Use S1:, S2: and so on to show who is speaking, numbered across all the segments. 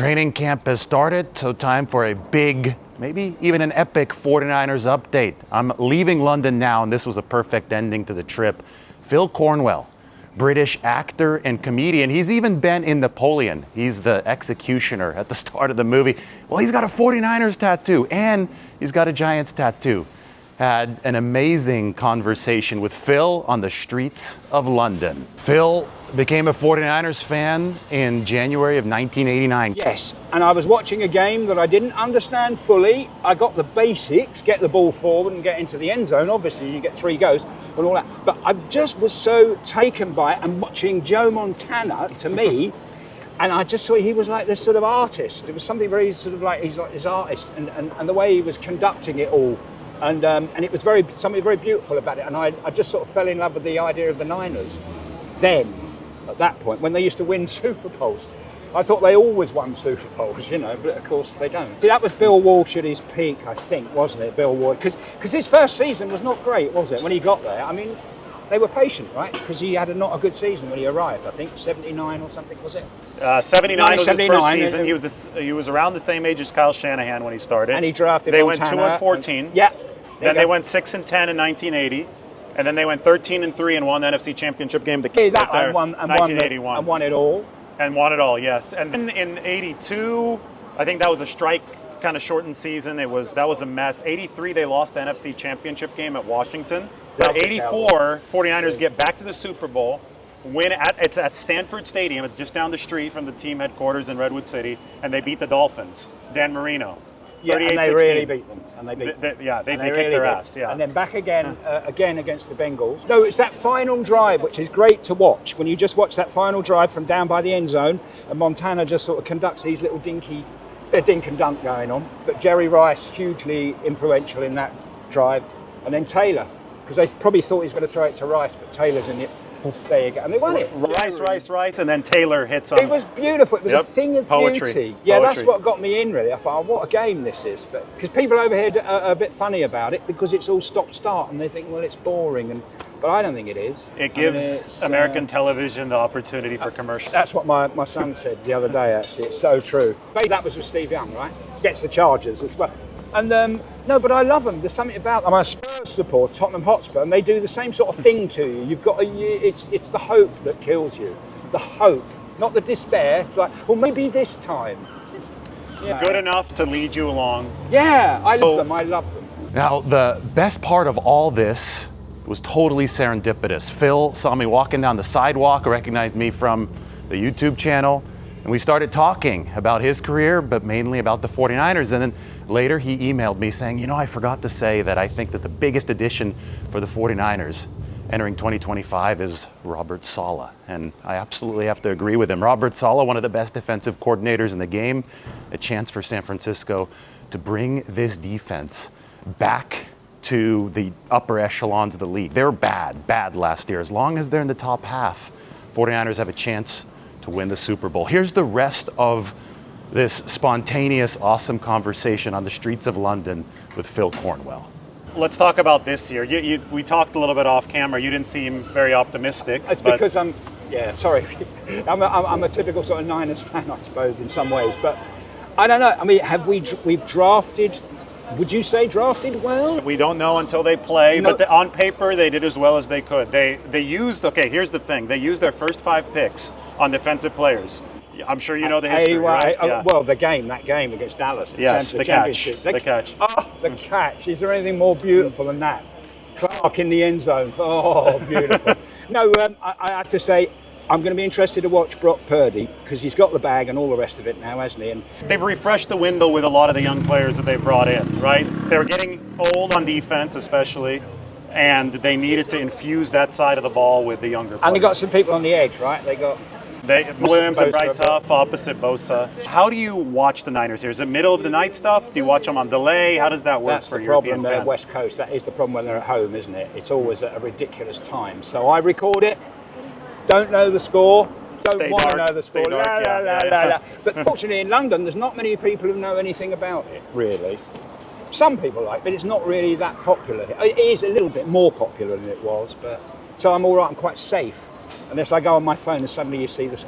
S1: Training camp has started, so time for a big, maybe even an epic 49ers update. I'm leaving London now, and this was a perfect ending to the trip. Phil Cornwell, British actor and comedian. He's even been in Napoleon. He's the executioner at the start of the movie. Well, he's got a 49ers tattoo, and he's got a Giants tattoo. Had an amazing conversation with Phil on the streets of London. Phil became a 49ers fan in January of 1989.
S2: Yes, and I was watching a game that I didn't understand fully. I got the basics, get the ball forward and get into the end zone. Obviously, you get 3 goes and all that. But I just was so taken by it and watching Joe Montana, to me, and I just thought he was like this sort of artist. It was something very sort of like, he's like this artist, and the way he was conducting it all. And it was something very beautiful about it. And I just sort of fell in love with the idea of the Niners. Then, at that point, when they used to win Super Bowls, I thought they always won Super Bowls, you know, but of course they don't. See, that was Bill Walsh at his peak, I think, wasn't it, Bill Walsh? Because his first season was not great, was it, when he got there? I mean, they were patient, right? Because he had not a good season when he arrived, I think, 79 or something, was it?
S3: 79 was his first season. He was around the same age as Kyle Shanahan when he started.
S2: And he drafted
S3: Montana. They went 2-14.
S2: Yeah.
S3: Then they went 6-10 in 1980, and then they went 13-3 and won the NFC Championship game.
S2: And won it all.
S3: And won it all, yes. And then in '82, I think that was a strike kind of shortened season. That was a mess. '83, they lost the NFC Championship game at Washington. But '84, 49ers get back to the Super Bowl. It's at Stanford Stadium. It's just down the street from the team headquarters in Redwood City, and they beat the Dolphins. Dan Marino.
S2: Yeah, and they really beat them. And they beat them.
S3: They kicked their ass. Yeah.
S2: And then back again against the Bengals. No, it's that final drive, which is great to watch. When you just watch that final drive from down by the end zone, and Montana just sort of conducts these little dink and dunk going on. But Jerry Rice, hugely influential in that drive. And then Taylor, because they probably thought he was going to throw it to Rice, but Taylor's in it. There you go. And they won it.
S3: Rice, and then Taylor hits on
S2: it. It was beautiful. It was a thing of beauty. Yeah, that's what got me in, really. I thought, oh, what a game this is. But because people over here are a bit funny about it because it's all stop-start and they think, well, it's boring. But I don't think it is.
S3: It gives American television the opportunity for commercials.
S2: That's what my son said the other day, actually. It's so true. That was with Steve Young, right? Gets the Chargers as well. And no, but I love them. There's something about them. I'm a Spurs supporter, Tottenham Hotspur, and they do the same sort of thing to you. You've got it's the hope that kills you. The hope, not the despair. It's like, well, maybe this time. Yeah.
S3: Good enough to lead you along.
S2: Yeah, I love them. I love them.
S1: Now, the best part of all this was totally serendipitous. Phil saw me walking down the sidewalk, recognized me from the YouTube channel, and we started talking about his career, but mainly about the 49ers. And then later he emailed me saying, you know, I forgot to say that I think that the biggest addition for the 49ers entering 2025 is Robert Saleh. And I absolutely have to agree with him. Robert Saleh, one of the best defensive coordinators in the game, a chance for San Francisco to bring this defense back to the upper echelons of the league. They were bad last year. As long as they're in the top half, 49ers have a chance to win the Super Bowl. Here's the rest of this spontaneous, awesome conversation on the streets of London with Phil Cornwell.
S3: Let's talk about this year. We talked a little bit off camera. You didn't seem very optimistic.
S2: It's because I'm a typical sort of Niners fan, I suppose, in some ways. But I don't know. I mean, we've drafted? Would you say drafted well?
S3: We don't know until they play, but on paper they did as well as they could. They used, here's the thing, they used their first 5 picks on defensive players. I'm sure you know the history, right?
S2: Well, that game against Dallas.
S3: The catch. The catch.
S2: Oh, the catch. Is there anything more beautiful than that? Clark in the end zone. Oh, beautiful. No, I have to say, I'm going to be interested to watch Brock Purdy because he's got the bag and all the rest of it now, hasn't he? And
S3: they've refreshed the window with a lot of the young players that they've brought in, right? They were getting old on defense, especially, and they needed to infuse that side of the ball with the younger players.
S2: And they got some people on the edge, right?
S3: Williams and Bryce Huff opposite Bosa. How do you watch the Niners here? Is it middle of the night stuff? Do you watch them on delay? How does that work?
S2: That's
S3: for
S2: the
S3: European
S2: problem.
S3: fans?
S2: West Coast. That is the problem when they're at home, isn't it? It's always at a ridiculous time. So I record it. Don't know the score. Don't want to know the score. But fortunately, in London, there's not many people who know anything about it. Really, some people like, but it's not really that popular. It is a little bit more popular than it was, but so I'm all right. I'm quite safe. Unless I go on my phone and suddenly you see this,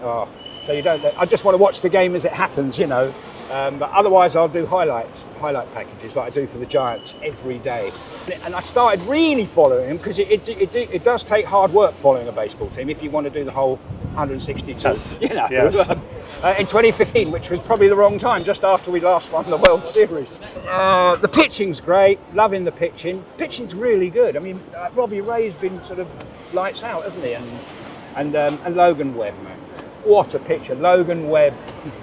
S2: So you don't. I just want to watch the game as it happens, you know. But otherwise, I'll do highlight packages like I do for the Giants every day. And I started really following him because it does take hard work following a baseball team if you want to do the whole 162.
S3: Yes.
S2: You know.
S3: Yes.
S2: In 2015, which was probably the wrong time, just after we last won the World Series. The pitching's great, loving the pitching. Pitching's really good. I mean, Robbie Ray's been sort of lights out, hasn't he? And Logan Webb, man. What a pitcher. Logan Webb,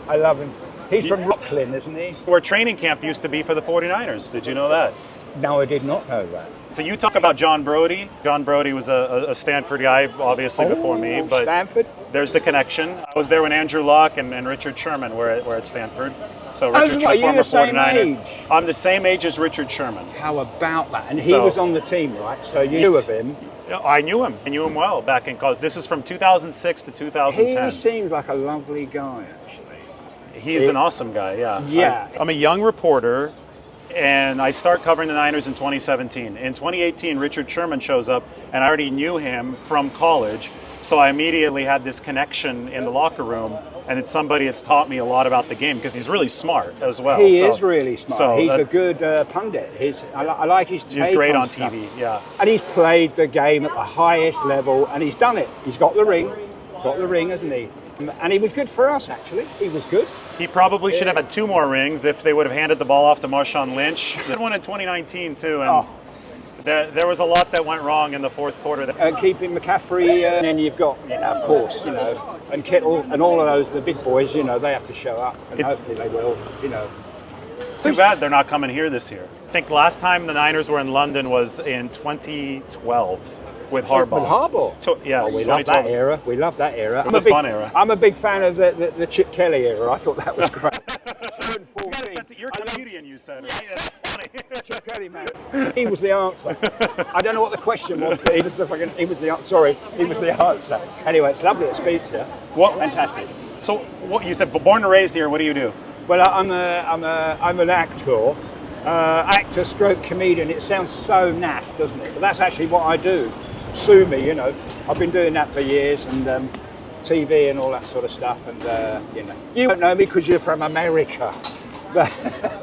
S2: I love him. He's from Brooklyn, isn't he?
S3: Where training camp used to be for the 49ers. Did you know that?
S2: No, I did not know that.
S3: So you talk about John Brody. John Brody was a Stanford guy, obviously, before me. But
S2: Stanford?
S3: There's the connection. I was there when Andrew Luck and Richard Sherman were at Stanford. So Richard,
S2: what, you're
S3: former
S2: the same
S3: 49er.
S2: age?
S3: I'm the same age as Richard Sherman.
S2: How about that? And he was on the team, right? So you knew of him.
S3: I knew him. I knew him well back in college. This is from 2006 to 2010.
S2: He seems like a lovely guy, actually.
S3: He's an awesome guy, yeah.
S2: Yeah.
S3: I'm a young reporter, and I start covering the Niners in 2017. In 2018, Richard Sherman shows up, and I already knew him from college, so I immediately had this connection in the locker room, and it's somebody that's taught me a lot about the game, because he's really smart as well.
S2: He is really smart.
S3: So
S2: he's a good pundit. I like his take.
S3: He's great on
S2: stuff.
S3: TV, yeah.
S2: And he's played the game at the highest level, and he's done it. He's got the ring, hasn't he? And he was good for us, actually. He was good.
S3: He probably should have had 2 more rings if they would have handed the ball off to Marshawn Lynch. He had one in 2019, too, and there was a lot that went wrong in the fourth quarter.
S2: Keeping McCaffrey, and then you've got, of course, and Kittle, and all of those, the big boys, they have to show up, and hopefully they will,
S3: Too bad they're not coming here this year. I think last time the Niners were in London was in 2012. With Harbaugh.
S2: With Harbaugh?
S3: Yeah.
S2: We love that era. We love that era.
S3: It's a fun era.
S2: I'm a big fan of the Chip Kelly era. I thought that was great.
S3: You're a comedian, you said, right? Yeah, that's funny.
S2: Chip Kelly, man. He was the answer. I don't know what the question was, but he was the answer. Sorry, he was the answer. Anyway, it's lovely to speak to you. Fantastic.
S3: So, what you said, born and raised here, what do you do?
S2: Well, I'm an actor stroke comedian. It sounds so naff, doesn't it? But that's actually what I do. Sue me, I've been doing that for years, and TV and all that sort of stuff, and you don't know me because you're from America.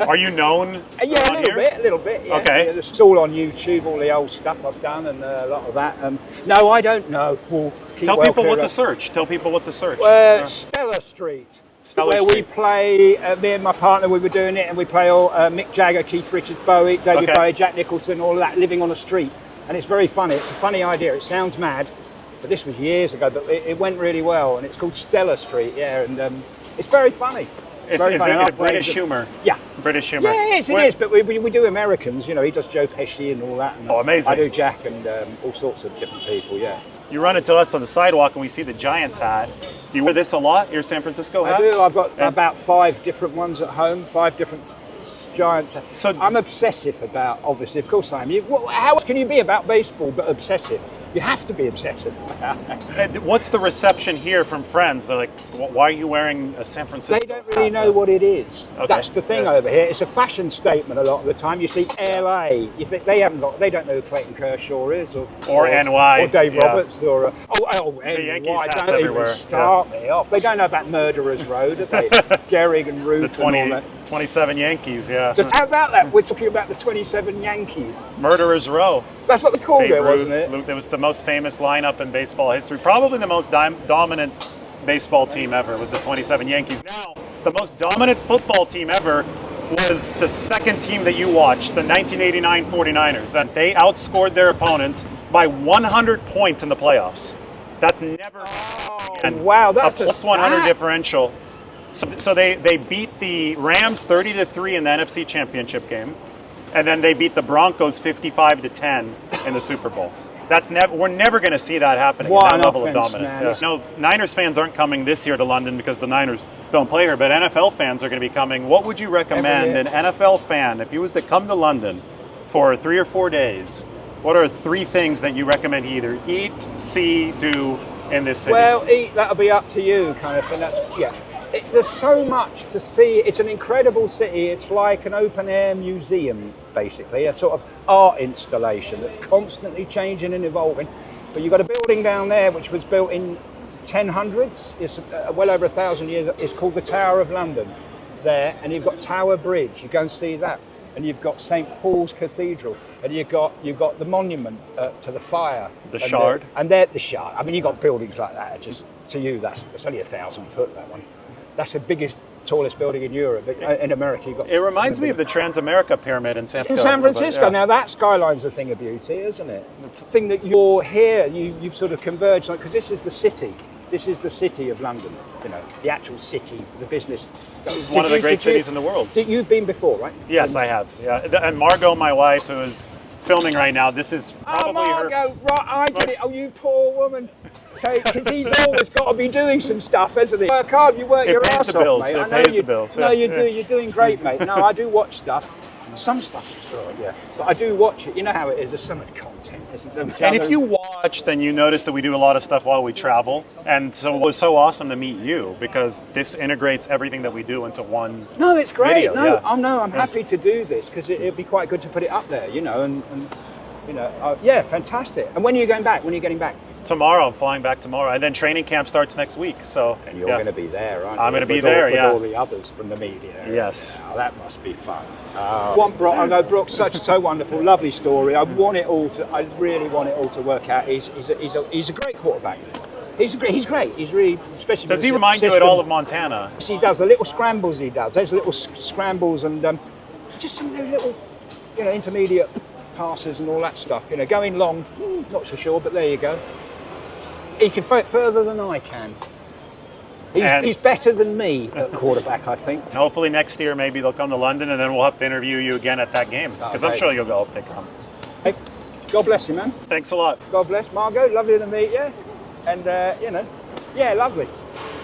S3: Are you known?
S2: Yeah, a little bit. Yeah.
S3: Okay.
S2: Yeah, it's all on YouTube, all the old stuff I've done, and a lot of that. No, I don't know.
S3: Tell people what to search.
S2: Stella Street. Where we play, me and my partner, we were doing it, and we play all Mick Jagger, Keith Richards, Bowie, David Bowie, Jack Nicholson, all of that, living on a street. And it's very funny. It's a funny idea. It sounds mad, but this was years ago, but it went really well. And it's called Stella Street, and it's very funny.
S3: It's a British humor.
S2: Yeah.
S3: British humor.
S2: Yes, it is, but we do Americans. He does Joe Pesci and all that. And
S3: amazing.
S2: I do Jack and all sorts of different people, yeah.
S3: You run into us on the sidewalk and we see the Giants hat. Do you wear this a lot, your San Francisco hat?
S2: I do. I've got about 5 different ones at home, 5 different Giants. So I'm obsessive about, obviously, of course I am. How else can you be about baseball but obsessive? You have to be obsessive.
S3: What's the reception here from friends? They're like, why are you wearing a San Francisco
S2: They don't really know what it is.
S3: Okay.
S2: That's the thing over here. It's a fashion statement a lot of the time. You see LA, you think they don't know who Clayton Kershaw is, or
S3: NY,
S2: or Dave Roberts, or NY.
S3: Yankees hats
S2: don't
S3: everywhere.
S2: even start me off. They don't know about Murderers Row, do they? Gehrig and Ruth and all that.
S3: 27 Yankees, yeah.
S2: So how about that? We're talking about the 27 Yankees.
S3: Murderers Row.
S2: That's what they called it, wasn't it?
S3: It was the most famous lineup in baseball history. Probably the most dominant baseball team ever was the 27 Yankees. Now, the most dominant football team ever was the second team that you watched, the 1989 49ers. And they outscored their opponents by 100 points in the playoffs. That's never happened again.
S2: Wow, that's
S3: a plus 100 differential. So they beat the Rams 30-3 in the NFC Championship game, and then they beat the Broncos 55-10 in the Super Bowl. We're never going to see that happening. That level of dominance. Yeah. Niners fans aren't coming this year to London because the Niners don't play here, but NFL fans are going to be coming. What would you recommend an NFL fan, if he was to come to London for 3 or 4 days, what are 3 things that you recommend he either eat, see, do in this city?
S2: Well, eat, that'll be up to you kind of thing. There's so much to see. It's an incredible city. It's like an open-air museum, basically, a sort of art installation that's constantly changing and evolving. But you've got a building down there which was built in 1000s. It's well over 1,000 years. It's called the Tower of London there, and you've got Tower Bridge. You go and see that, and you've got St Paul's Cathedral, and you've got the monument to the fire,
S3: the Shard,
S2: and they're the Shard. I mean, you've got buildings like that. Just to you, that's only 1,000 foot. That one, that's the biggest, tallest building in Europe. But in America, you've got.
S3: It reminds me of the Transamerica Pyramid in San Francisco.
S2: In San Francisco. Now that skyline's a thing of beauty, isn't it? It's the thing that you're here. You've sort of converged on, because this is the city. This is the city of London. You know, the actual city, the business.
S3: This is one of the great cities in the world.
S2: You've been before, right?
S3: Yes, I have. Yeah, and Margot, my wife, who is filming right now, this is probably
S2: Margot, right, I get it. Oh, you poor woman. Because he's always got to be doing some stuff, hasn't he? Work hard, you work your ass off, mate.
S3: It pays the bills.
S2: No, you do. You're doing great, mate. No, I do watch stuff. Some stuff is good, yeah. But I do watch it. You know how it is. There's so much content, isn't there?
S3: And if you watch, then you notice that we do a lot of stuff while we travel. And so it was so awesome to meet you, because this integrates everything that we do into one.
S2: No, it's great.
S3: Video,
S2: no,
S3: yeah.
S2: oh no, I'm happy to do this, because it'd be quite good to put it up there, you know. And you know, yeah, fantastic. And when are you going back? When are you getting back?
S3: Tomorrow, I'm flying back tomorrow, and then training camp starts next week. So,
S2: and you're going to be there, aren't you?
S3: I'm going to be there,
S2: with all the others from the media.
S3: Yes.
S2: Oh, that must be fun. I know Brooks, so wonderful, lovely story. I really want it all to work out. He's a great quarterback. He's great. He's really, especially.
S3: Does he remind you at all of Montana?
S2: He does. The little scrambles he does. Those little scrambles, and just some of those little, you know, intermediate passes and all that stuff. You know, going long, not so sure, but there you go. He can throw it further than I can. He's better than me at quarterback, I think.
S3: Hopefully next year, maybe they'll come to London, and then we'll have to interview you again at that game, because I'm sure you'll go if they come.
S2: Hey, God bless you, man.
S3: Thanks a lot.
S2: God bless. Margot, lovely to meet you. And, you know, yeah, lovely.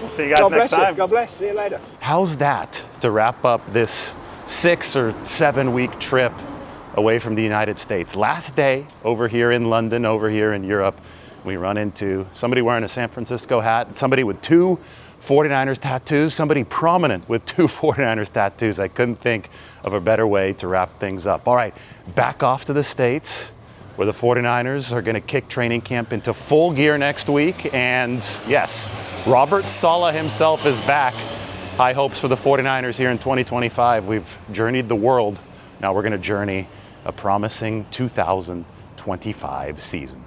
S3: We'll see you guys next time.
S2: God bless. See you later.
S1: How's that to wrap up this 6 or 7 week trip away from the United States? Last day over here in London, over here in Europe, we run into somebody wearing a San Francisco hat, somebody with 2 49ers tattoos, somebody prominent with 2 49ers tattoos. I couldn't think of a better way to wrap things up. All right, back off to the States, where the 49ers are going to kick training camp into full gear next week. And yes, Robert Saleh himself is back. High hopes for the 49ers here in 2025. We've journeyed the world. Now we're going to journey a promising 2025 season.